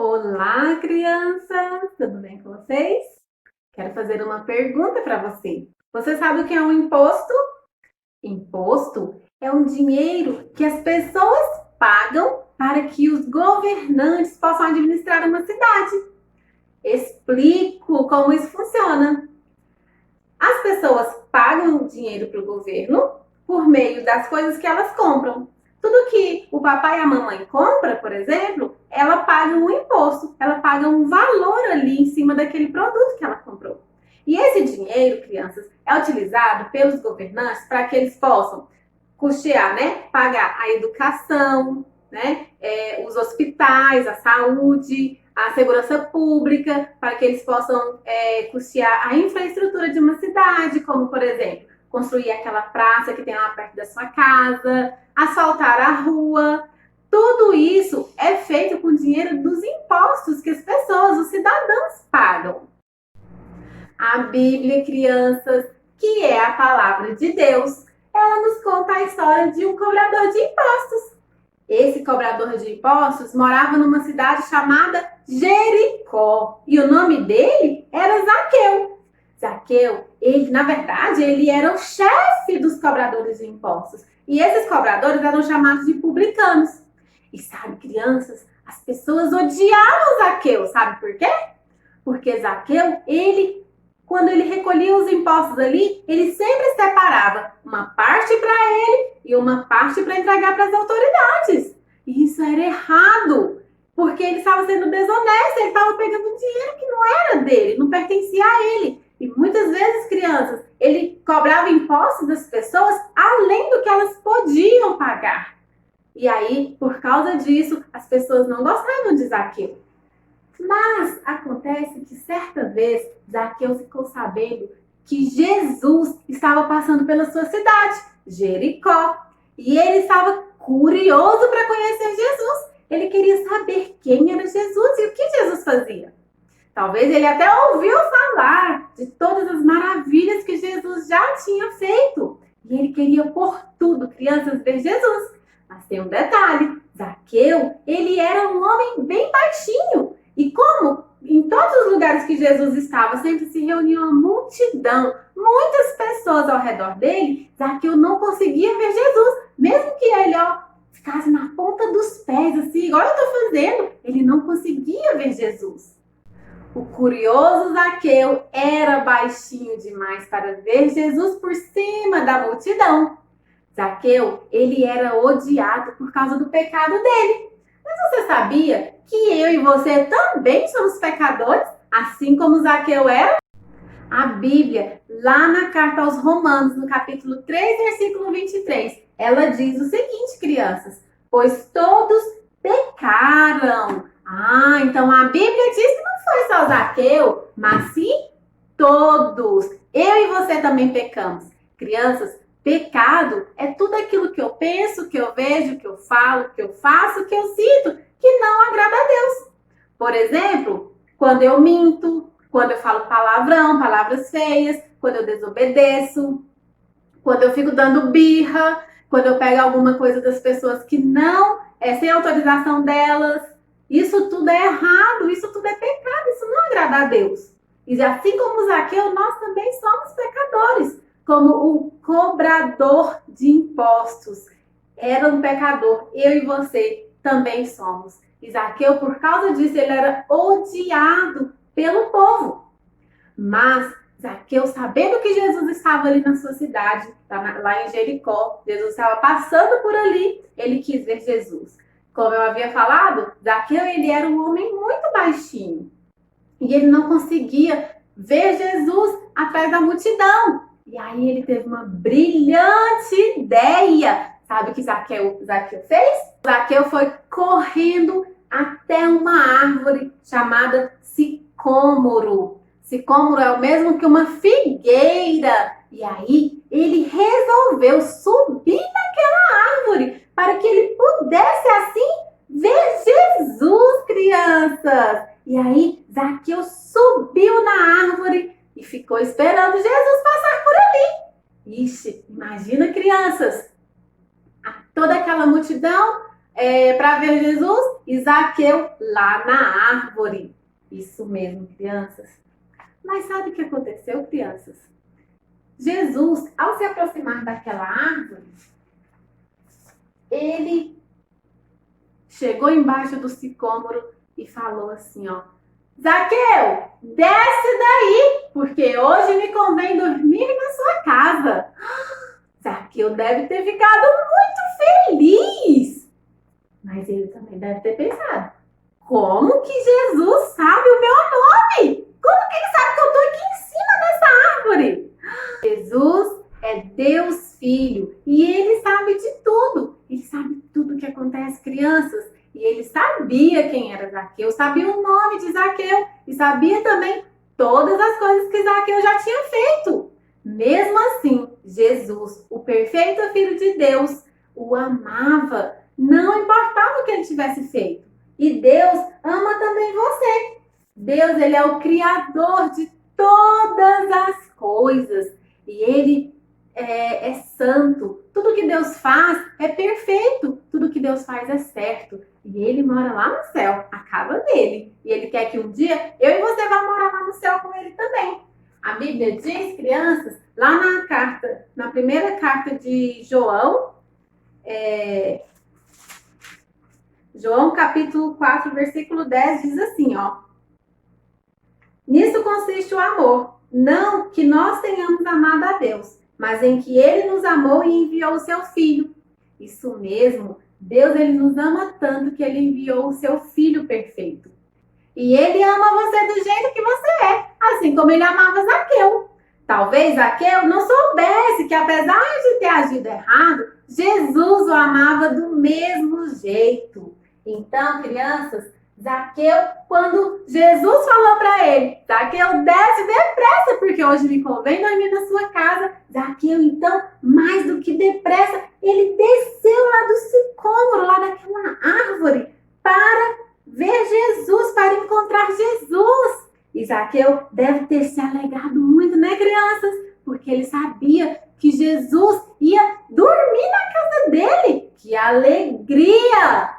Olá, crianças! Tudo bem com vocês? Quero fazer uma pergunta para você. Você sabe o que é um imposto? Imposto é um dinheiro que as pessoas pagam para que os governantes possam administrar uma cidade. Explico como isso funciona. As pessoas pagam dinheiro para o governo por meio das coisas que elas compram. Tudo que o papai e a mamãe compra, por exemplo, ela paga um imposto, ela paga um valor ali em cima daquele produto que ela comprou. E esse dinheiro, crianças, é utilizado pelos governantes para que eles possam custear, né? Pagar a educação, né? Os hospitais, a saúde, a segurança pública, para que eles possam custear a infraestrutura de uma cidade, como, por exemplo, construir aquela praça que tem lá perto da sua casa, asfaltar a rua. Tudo isso é feito com dinheiro dos impostos que as pessoas, os cidadãos, pagam. A Bíblia, crianças, que é a palavra de Deus, ela nos conta a história de um cobrador de impostos. Esse cobrador de impostos morava numa cidade chamada Jericó. E o nome dele era Zaqueu. Zaqueu, na verdade, ele era o chefe dos cobradores de impostos. E esses cobradores eram chamados de publicanos. E sabe, crianças, as pessoas odiavam Zaqueu. Sabe por quê? Porque Zaqueu, quando ele recolhia os impostos ali, ele sempre separava uma parte para ele e uma parte para entregar para as autoridades. E isso era errado, porque ele estava sendo desonesto, ele estava pegando um dinheiro que não era dele, não pertencia a ele. E muitas vezes, crianças, ele cobrava impostos das pessoas além do que elas podiam pagar. E aí, por causa disso, as pessoas não gostavam de Zaqueu. Mas acontece que certa vez Zaqueu ficou sabendo que Jesus estava passando pela sua cidade, Jericó. E ele estava curioso para conhecer Jesus. Ele queria saber quem era Jesus e o que Jesus fazia. Talvez ele até ouviu falar de todas as maravilhas que Jesus já tinha feito. E ele queria por tudo, crianças, ver Jesus. Mas tem um detalhe, Zaqueu, ele era um homem bem baixinho. E como em todos os lugares que Jesus estava, sempre se reunia uma multidão, muitas pessoas ao redor dele, Zaqueu não conseguia ver Jesus. Mesmo que ele ficasse na ponta dos pés, assim, igual eu estou fazendo, ele não conseguia ver Jesus. O curioso Zaqueu era baixinho demais para ver Jesus por cima da multidão. Zaqueu, ele era odiado por causa do pecado dele. Mas você sabia que eu e você também somos pecadores, assim como Zaqueu era? A Bíblia, lá na carta aos Romanos, no capítulo 3, versículo 23, ela diz o seguinte, crianças: pois todos pecaram. Então a Bíblia diz que não foi só Zaqueu, mas sim todos. Eu e você também pecamos. Crianças, pecado é tudo aquilo que eu penso, que eu vejo, que eu falo, que eu faço, que eu sinto, que não agrada a Deus. Por exemplo, quando eu minto, quando eu falo palavrão, palavras feias, quando eu desobedeço, quando eu fico dando birra, quando eu pego alguma coisa das pessoas que não é sem autorização delas. Isso tudo é errado, isso tudo é pecado, isso não agrada a Deus. E assim como Zaqueu, nós também somos pecadores, como o cobrador de impostos era um pecador, eu e você também somos. E Zaqueu, por causa disso, ele era odiado pelo povo. Mas Zaqueu, sabendo que Jesus estava ali na sua cidade, lá em Jericó, Jesus estava passando por ali, ele quis ver Jesus. Como eu havia falado, Zaqueu, ele era um homem muito baixinho. E ele não conseguia ver Jesus atrás da multidão. E aí ele teve uma brilhante ideia. Sabe o que Zaqueu fez? Zaqueu foi correndo até uma árvore chamada sicômoro. Sicômoro é o mesmo que uma figueira. E aí ele resolveu subir naquela árvore para que ele pudesse assim ver Jesus, crianças. E aí Zaqueu subiu na árvore e ficou esperando Jesus passar por ali. Ixi, imagina, crianças, toda aquela multidão para ver Jesus? E Zaqueu lá na árvore. Isso mesmo, crianças. Mas sabe o que aconteceu, crianças? Jesus, ao se aproximar daquela árvore, ele chegou embaixo do sicômoro e falou assim, ó: Zaqueu, desce daí, porque hoje me convém dormir na sua casa. Zaqueu deve ter ficado muito feliz. Mas ele também deve ter pensado: como que Jesus sabe o meu nome? Como que ele sabe que eu estou aqui em cima dessa árvore? Jesus é Deus Filho e ele sabe de tudo. Ele sabe tudo o que acontece, crianças. E ele sabia quem era Zaqueu, sabia o nome de Zaqueu e sabia também todas as coisas que Zaqueu já tinha feito. Mesmo assim, Jesus, o perfeito Filho de Deus, o amava. Não importava o que ele tivesse feito. E Deus ama também você. Deus, ele é o Criador de todas as coisas. E ele é santo. Tudo que Deus faz é perfeito. Tudo que Deus faz é certo. E ele mora lá no céu, a casa dele. E ele quer que um dia eu e você vá morar lá no céu com ele também. A Bíblia diz, crianças, lá na primeira carta de João, João capítulo 4, versículo 10, diz assim, ó: nisso consiste o amor, não que nós tenhamos amado a Deus, mas em que ele nos amou e enviou o seu Filho. Isso mesmo, Deus, ele nos ama tanto que ele enviou o seu Filho perfeito. E ele ama você do jeito que você é, assim como ele amava Zaqueu. Talvez Zaqueu não soubesse que, apesar de ter agido errado, Jesus o amava do mesmo jeito. Então, crianças, Zaqueu, quando Jesus falou para ele: Zaqueu, desce depressa, porque hoje me convém dormir na sua casa. Zaqueu, então, mais do que depressa, ele desceu lá do sicômoro, lá daquela árvore, para ver Jesus, para encontrar Jesus. E Zaqueu deve ter se alegrado muito, né, crianças? Porque ele sabia que Jesus ia dormir na casa dele. Que alegria!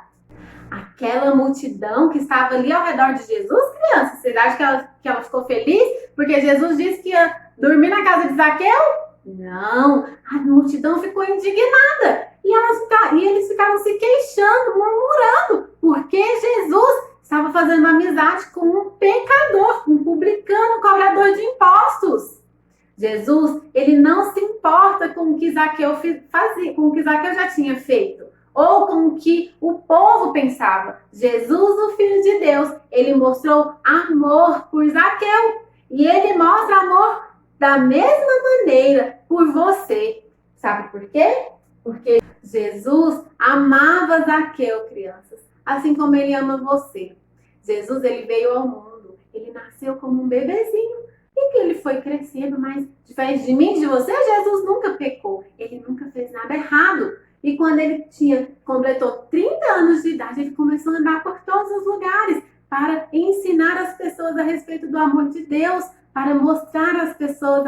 Aquela multidão que estava ali ao redor de Jesus, crianças, vocês acham que ela ficou feliz porque Jesus disse que ia dormir na casa de Zaqueu? Não, a multidão ficou indignada. E eles ficaram se queixando, murmurando, porque Jesus estava fazendo amizade com um pecador, um publicano, um cobrador de impostos. Jesus, ele não se importa com o que Zaqueu fazia, com o que Zaqueu já tinha feito, ou com o que o povo pensava. Jesus, o Filho de Deus, ele mostrou amor por Zaqueu. E ele mostra amor da mesma maneira por você. Sabe por quê? Porque Jesus amava Zaqueu, crianças, assim como ele ama você. Jesus, ele veio ao mundo, ele nasceu como um bebezinho e que ele foi crescendo, mas diferente de mim, de você, Jesus nunca pecou, ele nunca fez nada errado. E quando ele completou 30 anos de idade, ele começou a andar por todos os lugares para ensinar as pessoas a respeito do amor de Deus, para mostrar às pessoas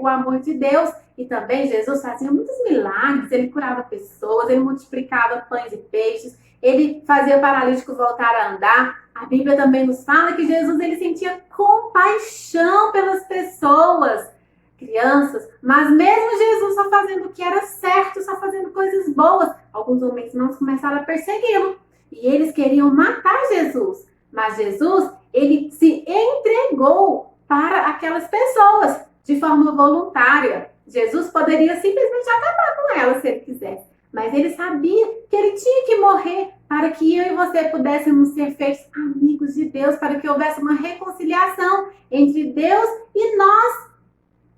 o amor de Deus. E também Jesus fazia muitos milagres, ele curava pessoas, ele multiplicava pães e peixes, ele fazia paralíticos voltar a andar. A Bíblia também nos fala que Jesus, ele sentia compaixão pelas pessoas, crianças, mas mesmo Jesus só fazendo o que era certo, só fazendo coisas boas, alguns homens não começaram a persegui-lo e eles queriam matar Jesus, mas Jesus, ele se entregou para aquelas pessoas de forma voluntária. Jesus poderia simplesmente acabar com elas se ele quisesse, mas ele sabia que ele tinha que morrer para que eu e você pudéssemos ser feitos amigos de Deus, para que houvesse uma reconciliação entre Deus e nós.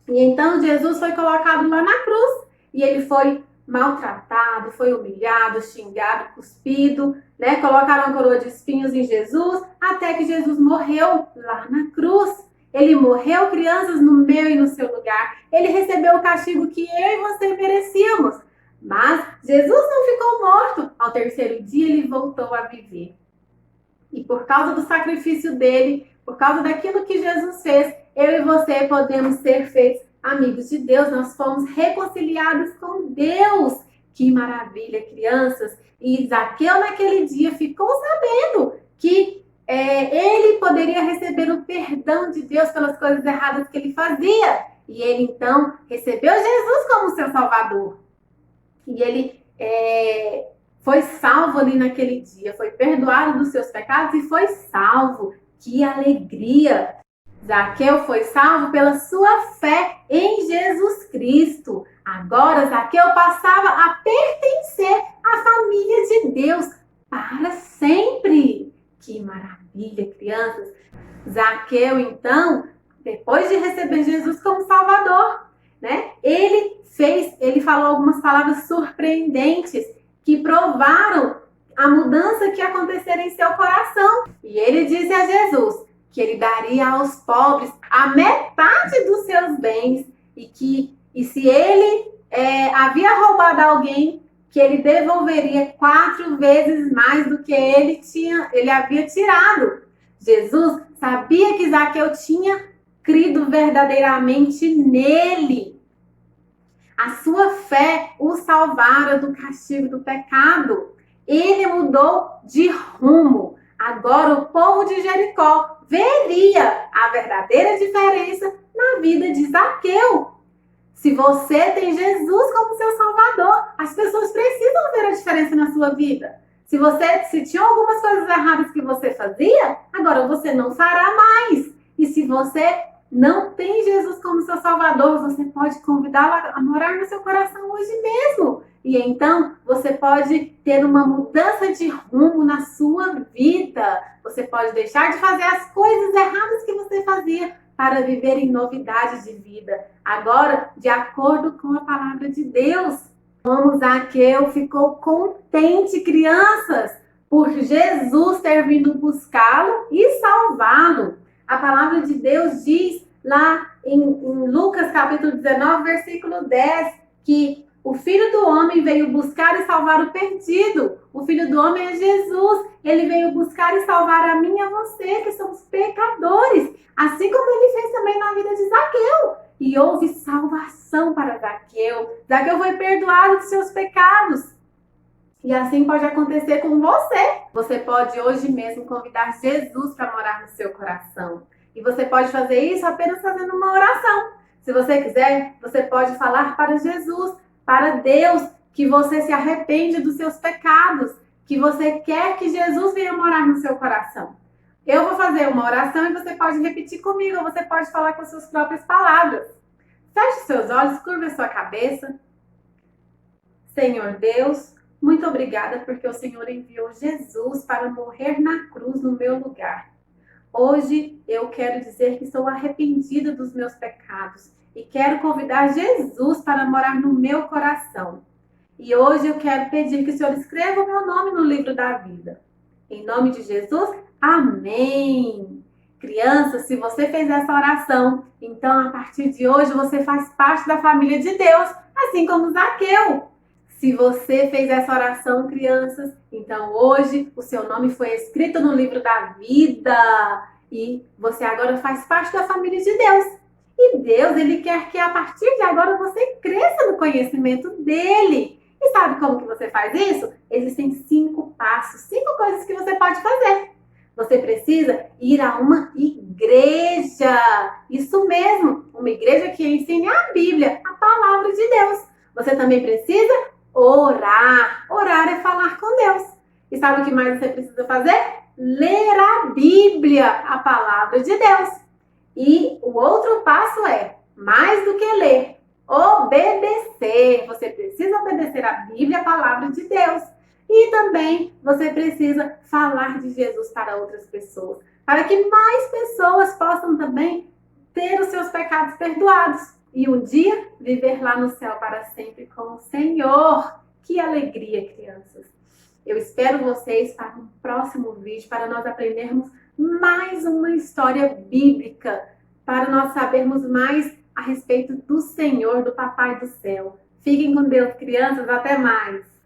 E então Jesus foi colocado lá na cruz e ele foi maltratado, foi humilhado, xingado, cuspido, né? Colocaram uma coroa de espinhos em Jesus até que Jesus morreu lá na cruz. Ele morreu, crianças, no meu e no seu lugar. Ele recebeu o castigo que eu e você merecíamos. Mas Jesus não ficou morto. Ao terceiro dia ele voltou a viver. E por causa do sacrifício dele, por causa daquilo que Jesus fez, eu e você podemos ser feitos amigos de Deus. Nós fomos reconciliados com Deus. Que maravilha, crianças! E Zaqueu naquele dia ficou sabendo que ele poderia receber o perdão de Deus pelas coisas erradas que ele fazia. E ele então recebeu Jesus como seu Salvador. E ele foi salvo ali naquele dia, foi perdoado dos seus pecados e foi salvo. Que alegria! Zaqueu foi salvo pela sua fé em Jesus Cristo. Agora Zaqueu passava a pertencer à família de Deus para sempre. Que maravilha, crianças! Zaqueu, então, depois de receber Jesus como Salvador, né? Ele falou algumas palavras surpreendentes que provaram a mudança que aconteceria em seu coração. E ele disse a Jesus que ele daria aos pobres a metade dos seus bens e se ele havia roubado alguém, que ele devolveria 4 vezes mais do que ele havia tirado. Jesus sabia que Zaqueu tinha crido verdadeiramente nele. A sua fé o salvara do castigo do pecado. Ele mudou de rumo. Agora o povo de Jericó veria a verdadeira diferença na vida de Zaqueu. Se você tem Jesus como seu Salvador, as pessoas precisam ver a diferença na sua vida. Se tinha algumas coisas erradas que você fazia, agora você não fará mais. E se você não tem Jesus como seu Salvador, você pode convidá-lo a morar no seu coração hoje mesmo. E então você pode ter uma mudança de rumo na sua vida. Você pode deixar de fazer as coisas erradas que você fazia para viver em novidade de vida. Agora, de acordo com a palavra de Deus. Como Zaqueu ficou contente, crianças, por Jesus ter vindo buscá-lo e salvá-lo. A palavra de Deus diz lá em Lucas capítulo 19, versículo 10, que o Filho do Homem veio buscar e salvar o perdido. O Filho do Homem é Jesus. Ele veio buscar e salvar a mim e a você, que somos pecadores. Assim como ele fez também na vida de Zaqueu. E houve salvação para Zaqueu. Zaqueu foi perdoado dos seus pecados. E assim pode acontecer com você. Você pode hoje mesmo convidar Jesus para morar no seu coração. E você pode fazer isso apenas fazendo uma oração. Se você quiser, você pode falar para Jesus, para Deus, que você se arrepende dos seus pecados, que você quer que Jesus venha morar no seu coração. Eu vou fazer uma oração e você pode repetir comigo, ou você pode falar com as suas próprias palavras. Feche seus olhos, curva a sua cabeça. Senhor Deus, muito obrigada porque o Senhor enviou Jesus para morrer na cruz no meu lugar. Hoje eu quero dizer que estou arrependida dos meus pecados e quero convidar Jesus para morar no meu coração. E hoje eu quero pedir que o Senhor escreva o meu nome no livro da vida. Em nome de Jesus, amém! Crianças, se você fez essa oração, então a partir de hoje você faz parte da família de Deus, assim como Zaqueu. Se você fez essa oração, crianças, então hoje o seu nome foi escrito no livro da vida e você agora faz parte da família de Deus. E Deus, Ele quer que a partir de agora você cresça no conhecimento dEle. E sabe como que você faz isso? Existem 5 passos, 5 coisas que você pode fazer. Você precisa ir a uma igreja. Isso mesmo, uma igreja que ensine a Bíblia, a palavra de Deus. Você também precisa orar. Orar é falar com Deus. E sabe o que mais você precisa fazer? Ler a Bíblia, a palavra de Deus. E o outro passo é, mais do que ler, obedecer. Você precisa obedecer a Bíblia, a palavra de Deus. E também você precisa falar de Jesus para outras pessoas, para que mais pessoas possam também ter os seus pecados perdoados e um dia viver lá no céu para sempre com o Senhor. Que alegria, crianças! Eu espero vocês para um próximo vídeo, para nós aprendermos mais uma história bíblica, para nós sabermos mais a respeito do Senhor, do Papai do Céu. Fiquem com Deus, crianças. Até mais!